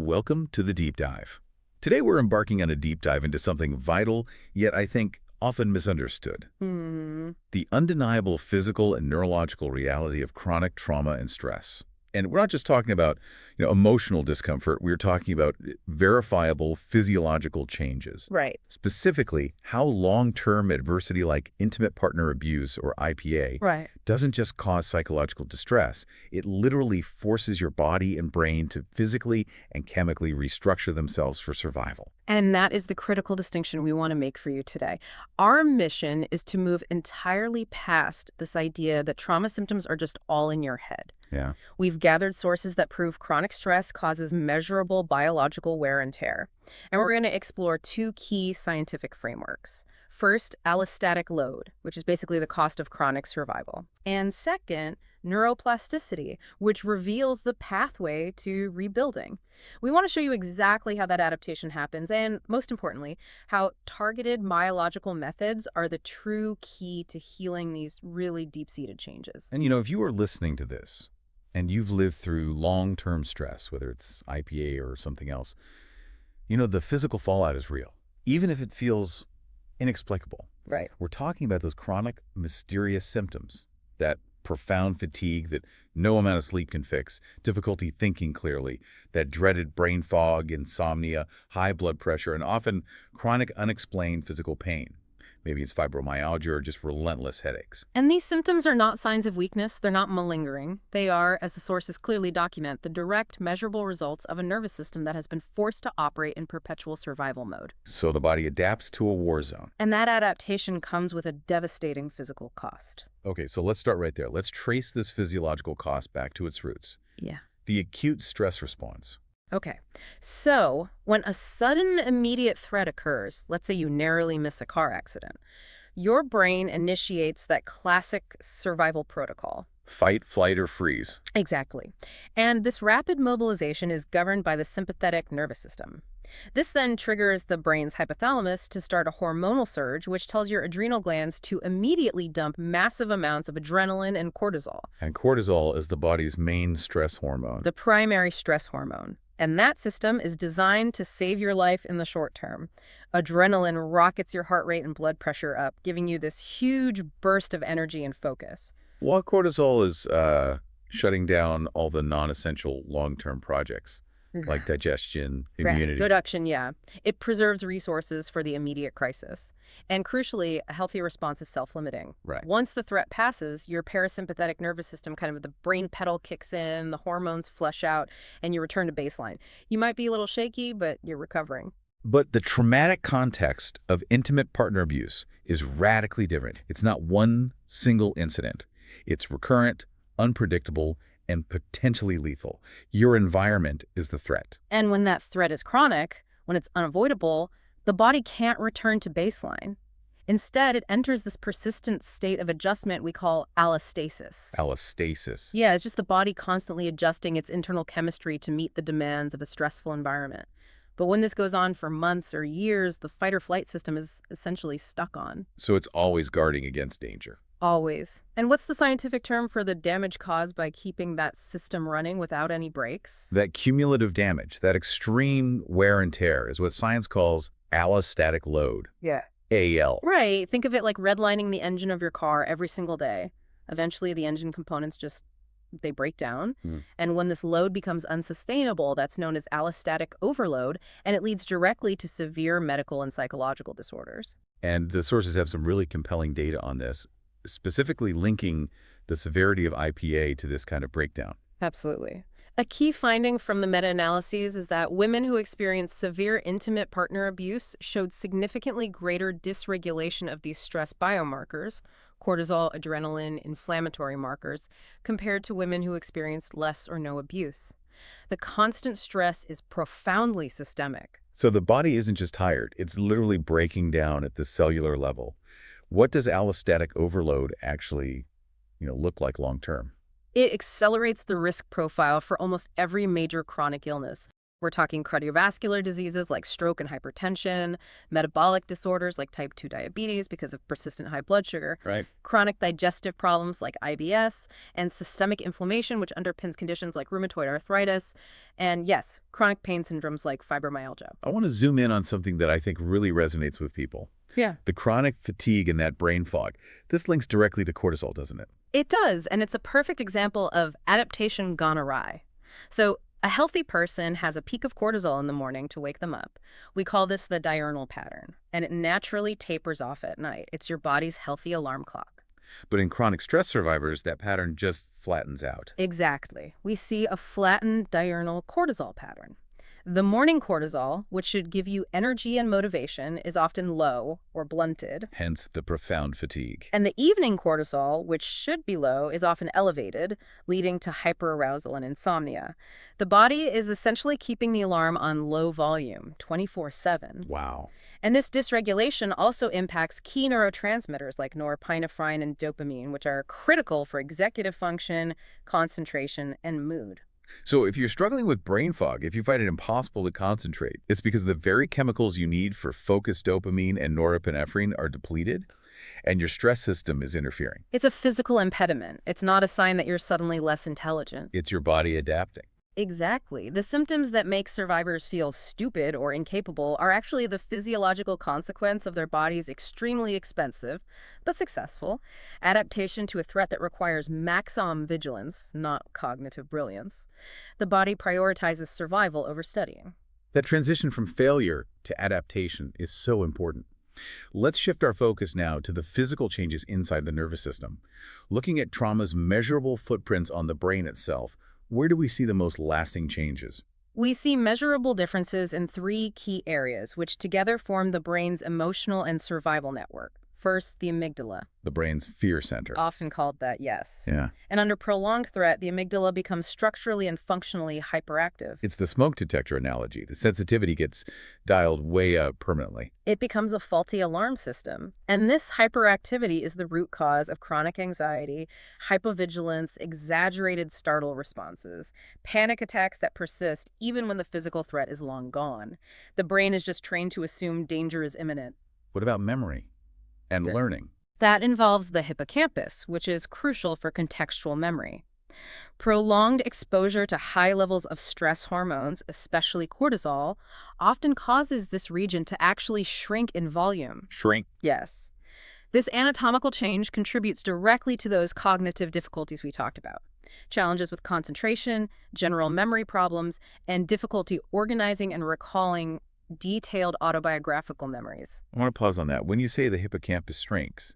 Welcome to the Deep Dive. Today we're embarking on a deep dive into something vital, yet I think often misunderstood. The undeniable physical and neurological reality of chronic trauma and stress. And we're not just talking about, emotional discomfort. We're talking about verifiable physiological changes. Right. Specifically, how long-term adversity like intimate partner abuse, or IPA, Right. doesn't just cause psychological distress. It literally forces your body and brain to physically and chemically restructure themselves for survival. And that is the critical distinction we want to make for you today. Our mission is to move entirely past this idea that trauma symptoms are just all in your head. Yeah. We've gathered sources that prove chronic stress causes measurable biological wear and tear. And we're going to explore two key scientific frameworks. First, allostatic load, which is basically the cost of chronic survival. And second, neuroplasticity, which reveals the pathway to rebuilding. We want to show you exactly how that adaptation happens and, most importantly, how targeted biological methods are the true key to healing these really deep-seated changes. And if you are listening to this and you've lived through long-term stress, whether it's IPA or something else, the physical fallout is real, even if it feels inexplicable. Right. We're talking about those chronic, mysterious symptoms, that profound fatigue that no amount of sleep can fix, difficulty thinking clearly, that dreaded brain fog, insomnia, high blood pressure, and often chronic unexplained physical pain. Maybe it's fibromyalgia or just relentless headaches. And these symptoms are not signs of weakness. They're not malingering. They are, as the sources clearly document, the direct, measurable results of a nervous system that has been forced to operate in perpetual survival mode. So the body adapts to a war zone. And that adaptation comes with a devastating physical cost. Okay, so let's start right there. Let's trace this physiological cost back to its roots. Yeah. The acute stress response. Okay, so when a sudden immediate threat occurs, let's say you narrowly miss a car accident, your brain initiates that classic survival protocol. Fight, flight, or freeze. Exactly. And this rapid mobilization is governed by the sympathetic nervous system. This then triggers the brain's hypothalamus to start a hormonal surge, which tells your adrenal glands to immediately dump massive amounts of adrenaline and cortisol. And cortisol is the body's main stress hormone. The primary stress hormone. And that system is designed to save your life in the short term. Adrenaline rockets your heart rate and blood pressure up, giving you this huge burst of energy and focus. While cortisol is shutting down all the non-essential long-term projects, like digestion, immunity. Production, yeah. It preserves resources for the immediate crisis. And crucially, a healthy response is self-limiting. Right. Once the threat passes, your parasympathetic nervous system, kind of the brain pedal kicks in, the hormones flush out, and you return to baseline. You might be a little shaky, but you're recovering. But the traumatic context of intimate partner abuse is radically different. It's not one single incident. It's recurrent, unpredictable, and potentially lethal. Your environment is the threat. And when that threat is chronic, when it's unavoidable, the body can't return to baseline. Instead, it enters this persistent state of adjustment we call allostasis. Allostasis. Yeah, it's just the body constantly adjusting its internal chemistry to meet the demands of a stressful environment. But when this goes on for months or years, the fight or flight system is essentially stuck on. So it's always guarding against danger. Always. And what's the scientific term for the damage caused by keeping that system running without any breaks? That cumulative damage, that extreme wear and tear, is what science calls allostatic load. Yeah. AL. Right. Think of it like redlining the engine of your car every single day. Eventually, the engine components they break down. And when this load becomes unsustainable, that's known as allostatic overload, and it leads directly to severe medical and psychological disorders. And the sources have some really compelling data on this, specifically linking the severity of IPA to this kind of breakdown. Absolutely. A key finding from the meta-analyses is that women who experienced severe intimate partner abuse showed significantly greater dysregulation of these stress biomarkers, cortisol, adrenaline, inflammatory markers, compared to women who experienced less or no abuse. The constant stress is profoundly systemic. So the body isn't just tired, it's literally breaking down at the cellular level. What does allostatic overload actually, look like long term? It accelerates the risk profile for almost every major chronic illness. We're talking cardiovascular diseases like stroke and hypertension, metabolic disorders like type 2 diabetes because of persistent high blood sugar, Right. chronic digestive problems like IBS, and systemic inflammation, which underpins conditions like rheumatoid arthritis, and yes, chronic pain syndromes like fibromyalgia. I want to zoom in on something that I think really resonates with people. Yeah. The chronic fatigue and that brain fog. This links directly to cortisol, doesn't it? It does, and it's a perfect example of adaptation gone awry. So, a healthy person has a peak of cortisol in the morning to wake them up. We call this the diurnal pattern, and it naturally tapers off at night. It's your body's healthy alarm clock. But in chronic stress survivors, that pattern just flattens out. Exactly. We see a flattened diurnal cortisol pattern. The morning cortisol, which should give you energy and motivation, is often low or blunted. Hence the profound fatigue. And the evening cortisol, which should be low, is often elevated, leading to hyperarousal and insomnia. The body is essentially keeping the alarm on low volume, 24/7. Wow. And this dysregulation also impacts key neurotransmitters like norepinephrine and dopamine, which are critical for executive function, concentration, and mood. So if you're struggling with brain fog, if you find it impossible to concentrate, it's because the very chemicals you need for focused dopamine and norepinephrine are depleted, and your stress system is interfering. It's a physical impediment. It's not a sign that you're suddenly less intelligent. It's your body adapting. Exactly. The symptoms that make survivors feel stupid or incapable are actually the physiological consequence of their body's extremely expensive, but successful, adaptation to a threat that requires maximum vigilance, not cognitive brilliance. The body prioritizes survival over studying. That transition from failure to adaptation is so important. Let's shift our focus now to the physical changes inside the nervous system. Looking at trauma's measurable footprints on the brain itself, where do we see the most lasting changes? We see measurable differences in three key areas, which together form the brain's emotional and survival network. First, the amygdala. The brain's fear center. Often called that, yes. Yeah. And under prolonged threat, the amygdala becomes structurally and functionally hyperactive. It's the smoke detector analogy. The sensitivity gets dialed way up permanently. It becomes a faulty alarm system. And this hyperactivity is the root cause of chronic anxiety, hypovigilance, exaggerated startle responses, panic attacks that persist even when the physical threat is long gone. The brain is just trained to assume danger is imminent. What about memory and learning? That involves the hippocampus, which is crucial for contextual memory. Prolonged exposure to high levels of stress hormones, especially cortisol, often causes this region to actually shrink in volume. Shrink. Yes. This anatomical change contributes directly to those cognitive difficulties we talked about. Challenges with concentration, general memory problems, and difficulty organizing and recalling detailed autobiographical memories. I want to pause on that. When you say the hippocampus shrinks,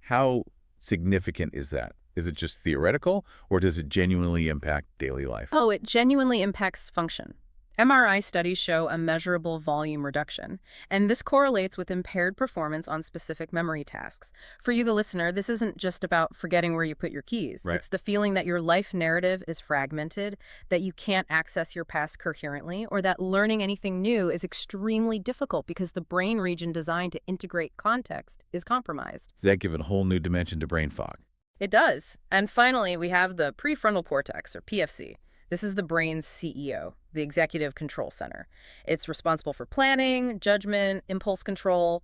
how significant is that? Is it just theoretical, or does it genuinely impact daily life? Oh, it genuinely impacts function. MRI studies show a measurable volume reduction, and this correlates with impaired performance on specific memory tasks. For you, the listener, this isn't just about forgetting where you put your keys. Right. It's the feeling that your life narrative is fragmented, that you can't access your past coherently, or that learning anything new is extremely difficult because the brain region designed to integrate context is compromised. That gives a whole new dimension to brain fog. It does. And finally, we have the prefrontal cortex, or PFC. This is the brain's CEO, the executive control center. It's responsible for planning, judgment, impulse control,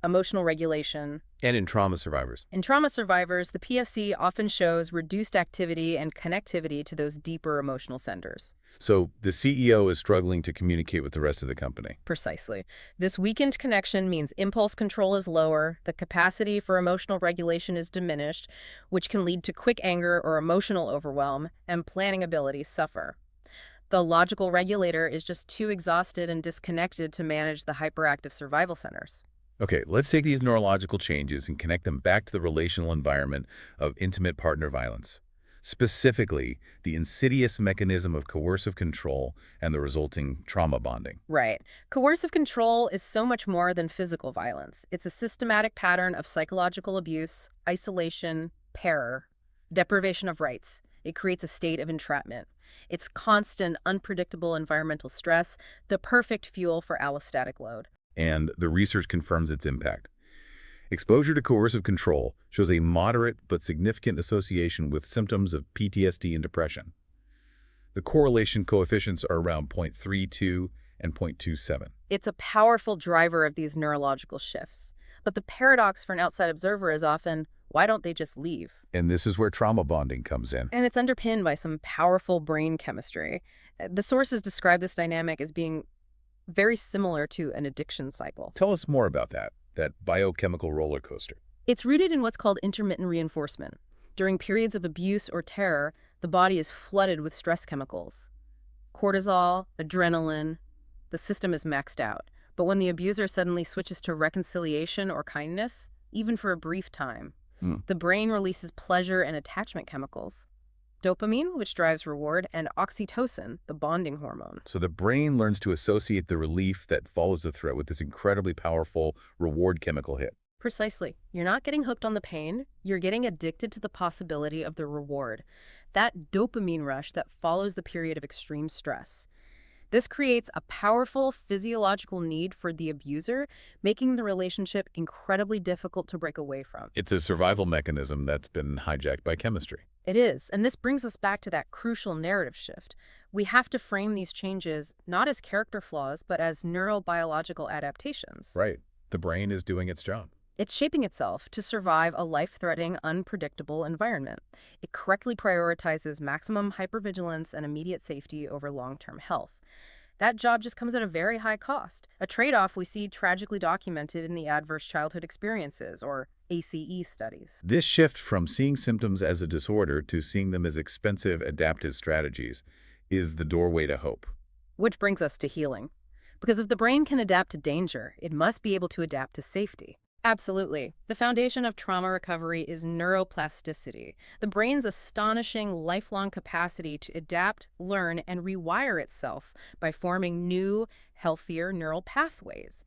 emotional regulation. And in trauma survivors. In trauma survivors, the PFC often shows reduced activity and connectivity to those deeper emotional centers. So the CEO is struggling to communicate with the rest of the company. Precisely. This weakened connection means impulse control is lower, the capacity for emotional regulation is diminished, which can lead to quick anger or emotional overwhelm, and planning abilities suffer. The logical regulator is just too exhausted and disconnected to manage the hyperactive survival centers. Okay, let's take these neurological changes and connect them back to the relational environment of intimate partner violence. Specifically, the insidious mechanism of coercive control and the resulting trauma bonding. Right. Coercive control is so much more than physical violence. It's a systematic pattern of psychological abuse, isolation, terror, deprivation of rights. It creates a state of entrapment. It's constant, unpredictable environmental stress, the perfect fuel for allostatic load. And the research confirms its impact. Exposure to coercive control shows a moderate but significant association with symptoms of PTSD and depression. The correlation coefficients are around 0.32 and 0.27. It's a powerful driver of these neurological shifts. But the paradox for an outside observer is often, why don't they just leave? And this is where trauma bonding comes in. And it's underpinned by some powerful brain chemistry. The sources describe this dynamic as being very similar to an addiction cycle. Tell us more about that biochemical roller coaster. It's rooted in what's called intermittent reinforcement. During periods of abuse or terror, the body is flooded with stress chemicals. Cortisol, adrenaline, the system is maxed out. But when the abuser suddenly switches to reconciliation or kindness, even for a brief time, the brain releases pleasure and attachment chemicals. Dopamine, which drives reward, and oxytocin, the bonding hormone. So the brain learns to associate the relief that follows the threat with this incredibly powerful reward chemical hit. Precisely. You're not getting hooked on the pain, you're getting addicted to the possibility of the reward. That dopamine rush that follows the period of extreme stress. This creates a powerful physiological need for the abuser, making the relationship incredibly difficult to break away from. It's a survival mechanism that's been hijacked by chemistry. It is, and this brings us back to that crucial narrative shift. We have to frame these changes not as character flaws, but as neurobiological adaptations. Right. The brain is doing its job. It's shaping itself to survive a life-threatening, unpredictable environment. It correctly prioritizes maximum hypervigilance and immediate safety over long-term health. That job just comes at a very high cost, a trade-off we see tragically documented in the Adverse Childhood Experiences, or ACE studies. This shift from seeing symptoms as a disorder to seeing them as expensive adaptive strategies is the doorway to hope. Which brings us to healing. Because if the brain can adapt to danger, it must be able to adapt to safety. Absolutely. The foundation of trauma recovery is neuroplasticity, the brain's astonishing lifelong capacity to adapt, learn, and rewire itself by forming new, healthier neural pathways.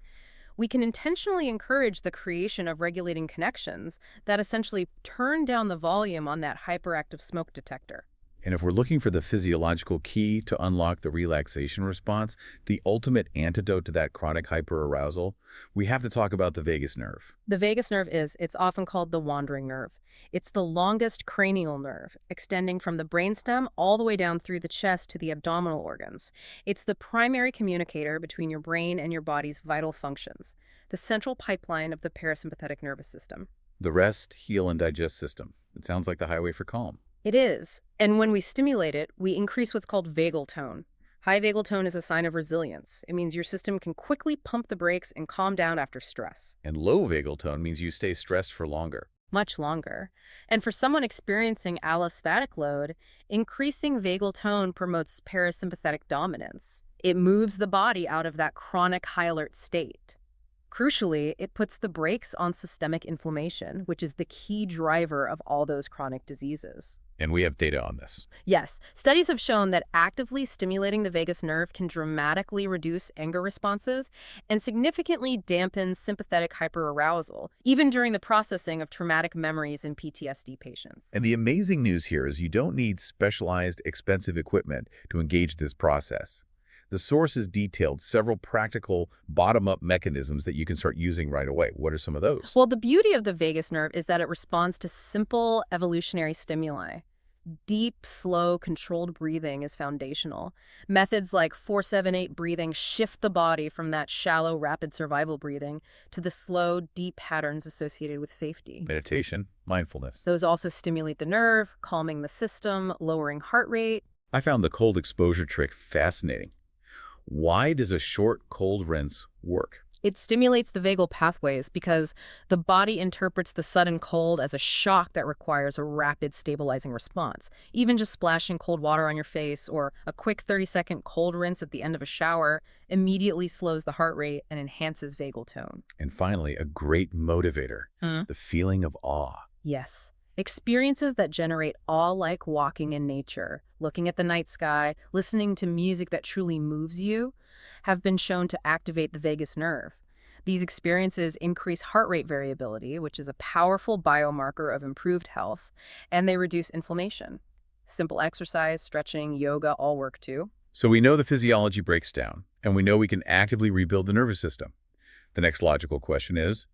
We can intentionally encourage the creation of regulating connections that essentially turn down the volume on that hyperactive smoke detector. And if we're looking for the physiological key to unlock the relaxation response, the ultimate antidote to that chronic hyperarousal, we have to talk about the vagus nerve. The vagus nerve it's often called the wandering nerve. It's the longest cranial nerve, extending from the brainstem all the way down through the chest to the abdominal organs. It's the primary communicator between your brain and your body's vital functions, the central pipeline of the parasympathetic nervous system. The rest, heal, and digest system. It sounds like the highway for calm. It is. And when we stimulate it, we increase what's called vagal tone. High vagal tone is a sign of resilience. It means your system can quickly pump the brakes and calm down after stress. And low vagal tone means you stay stressed for longer. Much longer. And for someone experiencing allostatic load, increasing vagal tone promotes parasympathetic dominance. It moves the body out of that chronic high alert state. Crucially, it puts the brakes on systemic inflammation, which is the key driver of all those chronic diseases. And we have data on this. Yes, studies have shown that actively stimulating the vagus nerve can dramatically reduce anger responses and significantly dampen sympathetic hyperarousal, even during the processing of traumatic memories in PTSD patients. And the amazing news here is you don't need specialized, expensive equipment to engage this process. The sources detailed several practical bottom-up mechanisms that you can start using right away. What are some of those? Well, the beauty of the vagus nerve is that it responds to simple evolutionary stimuli. Deep, slow, controlled breathing is foundational. Methods like 4-7-8 breathing shift the body from that shallow, rapid survival breathing to the slow, deep patterns associated with safety. Meditation, mindfulness. Those also stimulate the nerve, calming the system, lowering heart rate. I found the cold exposure trick fascinating. Why does a short cold rinse work? It stimulates the vagal pathways because the body interprets the sudden cold as a shock that requires a rapid stabilizing response. Even just splashing cold water on your face or a quick 30-second cold rinse at the end of a shower immediately slows the heart rate and enhances vagal tone. And finally, a great motivator, the feeling of awe. Yes. Experiences that generate awe, like walking in nature, looking at the night sky, listening to music that truly moves you, have been shown to activate the vagus nerve. These experiences increase heart rate variability, which is a powerful biomarker of improved health, and they reduce inflammation. Simple exercise, stretching, yoga all work too. So we know the physiology breaks down, and we know we can actively rebuild the nervous system. The next logical question is,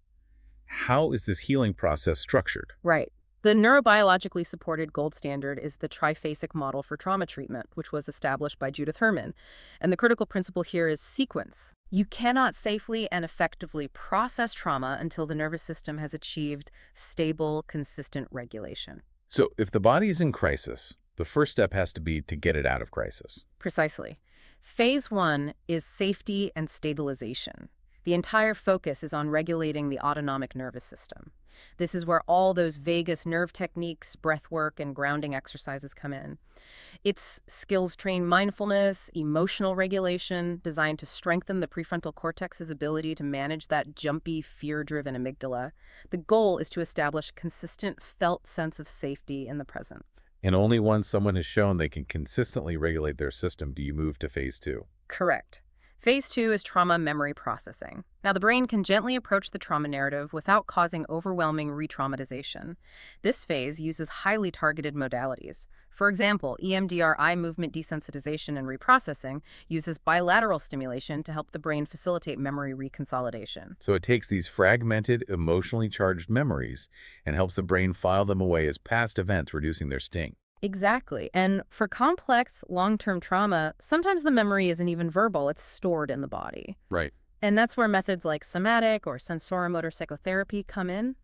how is this healing process structured? Right. The neurobiologically supported gold standard is the triphasic model for trauma treatment, which was established by Judith Herman. And the critical principle here is sequence. You cannot safely and effectively process trauma until the nervous system has achieved stable, consistent regulation. So if the body is in crisis, the first step has to be to get it out of crisis. Precisely. Phase 1 is safety and stabilization. The entire focus is on regulating the autonomic nervous system. This is where all those vagus nerve techniques, breath work, and grounding exercises come in. It's skills-trained mindfulness, emotional regulation, designed to strengthen the prefrontal cortex's ability to manage that jumpy, fear-driven amygdala. The goal is to establish a consistent, felt sense of safety in the present. And only once someone has shown they can consistently regulate their system do you move to phase 2. Correct. Phase 2 is trauma memory processing. Now, the brain can gently approach the trauma narrative without causing overwhelming re-traumatization. This phase uses highly targeted modalities. For example, EMDR eye movement desensitization and reprocessing uses bilateral stimulation to help the brain facilitate memory reconsolidation. So it takes these fragmented, emotionally charged memories and helps the brain file them away as past events, reducing their sting. Exactly. And for complex, long-term trauma, sometimes the memory isn't even verbal, it's stored in the body. Right. And that's where methods like somatic or sensoromotor psychotherapy come in.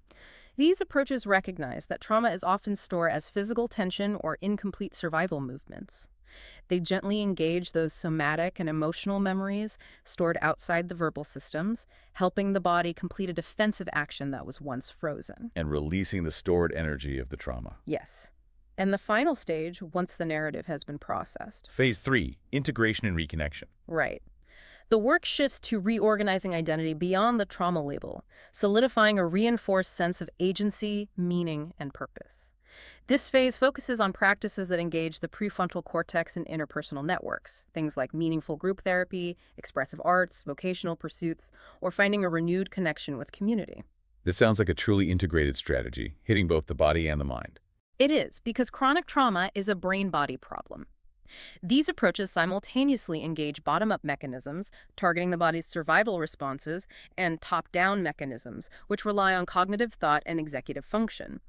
These approaches recognize that trauma is often stored as physical tension or incomplete survival movements. They gently engage those somatic and emotional memories stored outside the verbal systems, helping the body complete a defensive action that was once frozen. And releasing the stored energy of the trauma. Yes. And the final stage, once the narrative has been processed. Phase 3, integration and reconnection. Right. The work shifts to reorganizing identity beyond the trauma label, solidifying a reinforced sense of agency, meaning, and purpose. This phase focuses on practices that engage the prefrontal cortex and interpersonal networks, things like meaningful group therapy, expressive arts, vocational pursuits, or finding a renewed connection with community. This sounds like a truly integrated strategy, hitting both the body and the mind. It is, because chronic trauma is a brain-body problem. These approaches simultaneously engage bottom-up mechanisms, targeting the body's survival responses, and top-down mechanisms, which rely on cognitive thought and executive function.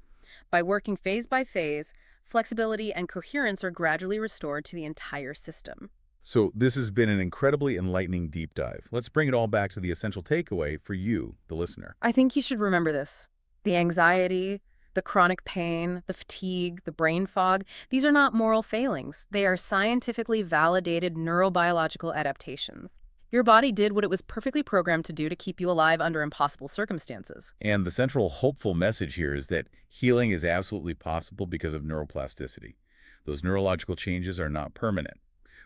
By working phase by phase, flexibility and coherence are gradually restored to the entire system. So this has been an incredibly enlightening deep dive. Let's bring it all back to the essential takeaway for you, the listener. I think you should remember this. The anxiety, the chronic pain, the fatigue, the brain fog, these are not moral failings. They are scientifically validated neurobiological adaptations. Your body did what it was perfectly programmed to do to keep you alive under impossible circumstances. And the central hopeful message here is that healing is absolutely possible because of neuroplasticity. Those neurological changes are not permanent.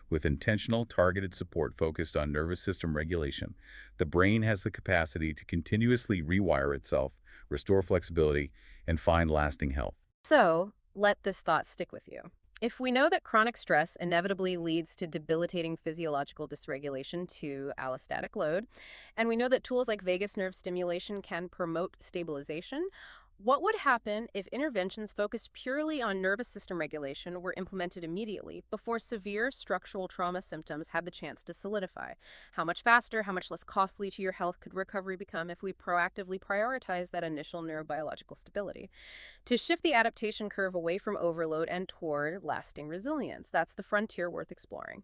With intentional, targeted support focused on nervous system regulation, the brain has the capacity to continuously rewire itself, restore flexibility, and find lasting health. So, let this thought stick with you. If we know that chronic stress inevitably leads to debilitating physiological dysregulation to allostatic load, and we know that tools like vagus nerve stimulation can promote stabilization, what would happen if interventions focused purely on nervous system regulation were implemented immediately, before severe structural trauma symptoms had the chance to solidify? How much faster, how much less costly to your health could recovery become if we proactively prioritize that initial neurobiological stability? To shift the adaptation curve away from overload and toward lasting resilience, that's the frontier worth exploring.